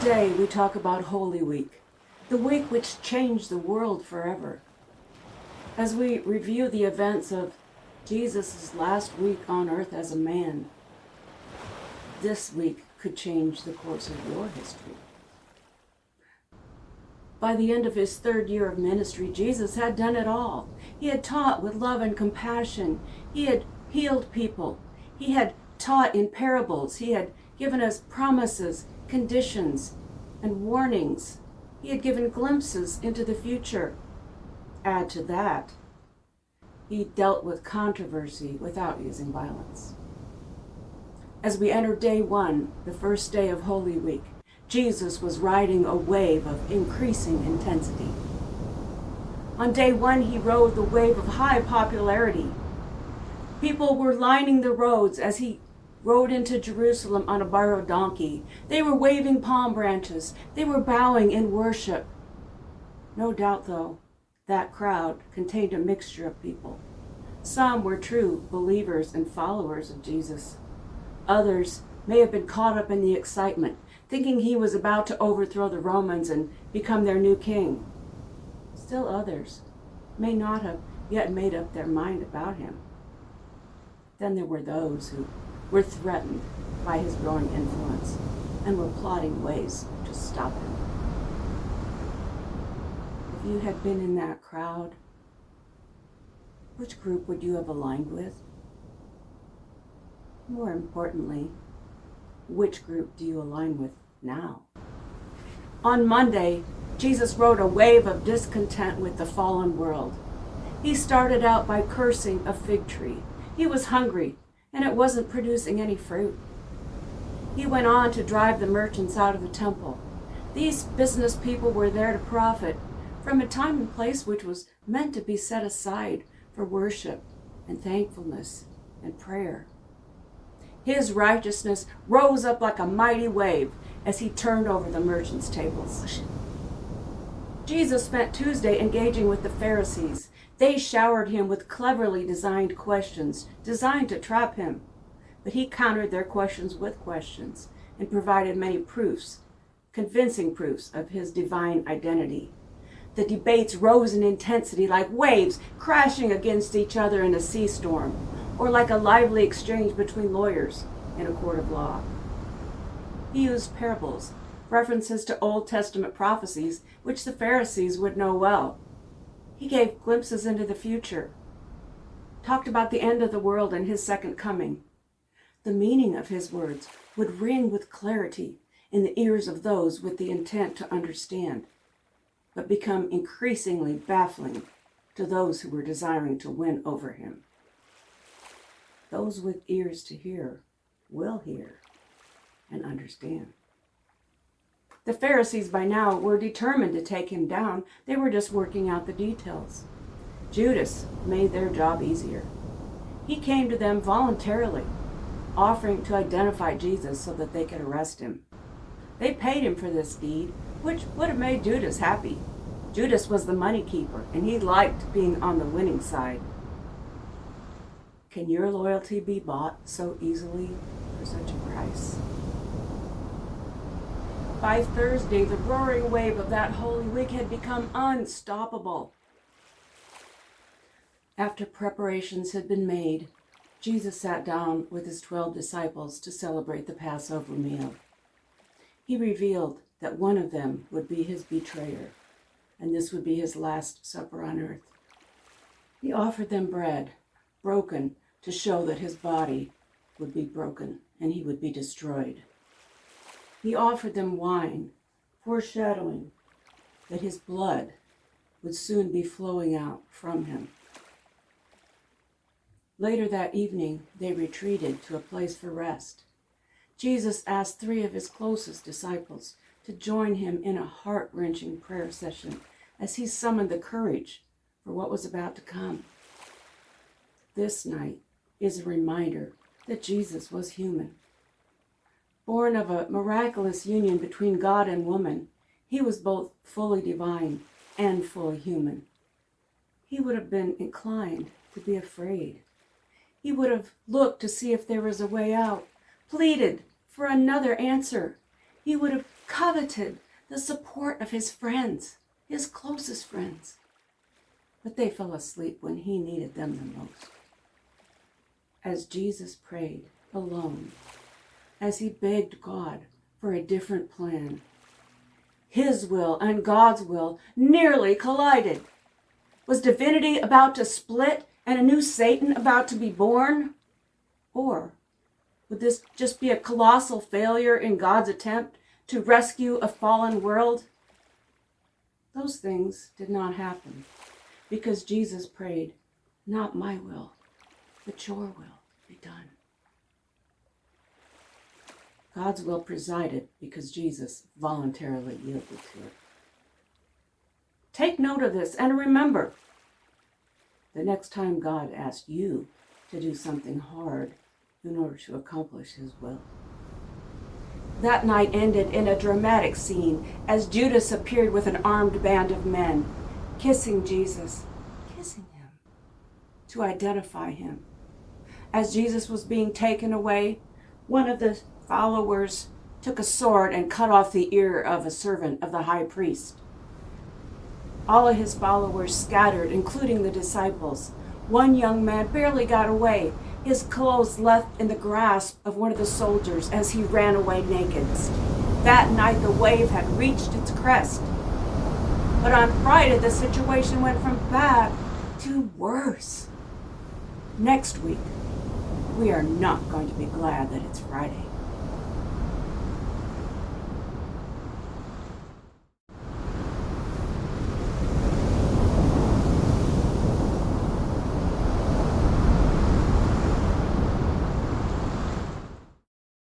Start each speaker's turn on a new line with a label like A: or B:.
A: Today we talk about Holy Week, the week which changed the world forever. As we review the events of Jesus' last week on earth as a man, this week could change the course of your history. By the end of his third year of ministry, Jesus had done it all. He had taught with love and compassion. He had healed people. He had taught in parables. He had given us promises, conditions, and warnings. He had given glimpses into the future. Add to that, he dealt with controversy without using violence. As we enter day one, the first day of Holy Week, Jesus was riding a wave of increasing intensity. On day one, he rode the wave of high popularity. People were lining the roads as he rode into Jerusalem on a borrowed donkey. They were waving palm branches. They were bowing in worship. No doubt, though, that crowd contained a mixture of people. Some were true believers and followers of Jesus. Others may have been caught up in the excitement, thinking he was about to overthrow the Romans and become their new king. Still others may not have yet made up their mind about him. Then there were those who were threatened by his growing influence and were plotting ways to stop him. If you had been in that crowd, which group would you have aligned with? More importantly, which group do you align with now? On Monday, Jesus rode a wave of discontent with the fallen world. He started out by cursing a fig tree. He was hungry, and it wasn't producing any fruit. He went on to drive the merchants out of the temple. These business people were there to profit from a time and place which was meant to be set aside for worship and thankfulness and prayer. His righteousness rose up like a mighty wave as he turned over the merchants' tables. Jesus spent Tuesday engaging with the Pharisees. They showered him with cleverly designed questions designed to trap him. But he countered their questions with questions and provided many proofs, convincing proofs of his divine identity. The debates rose in intensity like waves crashing against each other in a sea storm, or like a lively exchange between lawyers in a court of law. He used parables, references to Old Testament prophecies, which the Pharisees would know well. He gave glimpses into the future, talked about the end of the world and his second coming. The meaning of his words would ring with clarity in the ears of those with the intent to understand, but become increasingly baffling to those who were desiring to win over him. Those with ears to hear will hear and understand. The Pharisees by now were determined to take him down. They were just working out the details. Judas made their job easier. He came to them voluntarily, offering to identify Jesus so that they could arrest him. They paid him for this deed, which would have made Judas happy. Judas was the money keeper, and he liked being on the winning side. Can your loyalty be bought so easily for such a price? By Thursday, the roaring wave of that Holy Week had become unstoppable. After preparations had been made, Jesus sat down with his 12 disciples to celebrate the Passover meal. He revealed that one of them would be his betrayer, and this would be his last supper on earth. He offered them bread, broken to show that his body would be broken and he would be destroyed. He offered them wine, foreshadowing that his blood would soon be flowing out from him. Later that evening, they retreated to a place for rest. Jesus asked 3 of his closest disciples to join him in a heart-wrenching prayer session as he summoned the courage for what was about to come. This night is a reminder that Jesus was human. Born of a miraculous union between God and woman, he was both fully divine and fully human. He would have been inclined to be afraid. He would have looked to see if there was a way out, pleaded for another answer. He He would have coveted the support of his friends, his closest friends. But they fell asleep when he needed them the most. As Jesus prayed alone, as he begged God for a different plan, his will and God's will nearly collided. Was divinity about to split and a new Satan about to be born? Or would this just be a colossal failure in God's attempt to rescue a fallen world? Those things did not happen because Jesus prayed, "Not my will, but your will be done." God's will presided because Jesus voluntarily yielded to it. Take note of this and remember, the next time God asks you to do something hard in order to accomplish his will. That night ended in a dramatic scene as Judas appeared with an armed band of men, kissing Jesus, kissing him, to identify him. As Jesus was being taken away, one of the followers took a sword and cut off the ear of a servant of the high priest. All of his followers scattered, including the disciples. One young man barely got away, his clothes left in the grasp of one of the soldiers as he ran away naked. That night the wave had reached its crest. But on Friday the situation went from bad to worse. Next week, we are not going to be glad that it's Friday.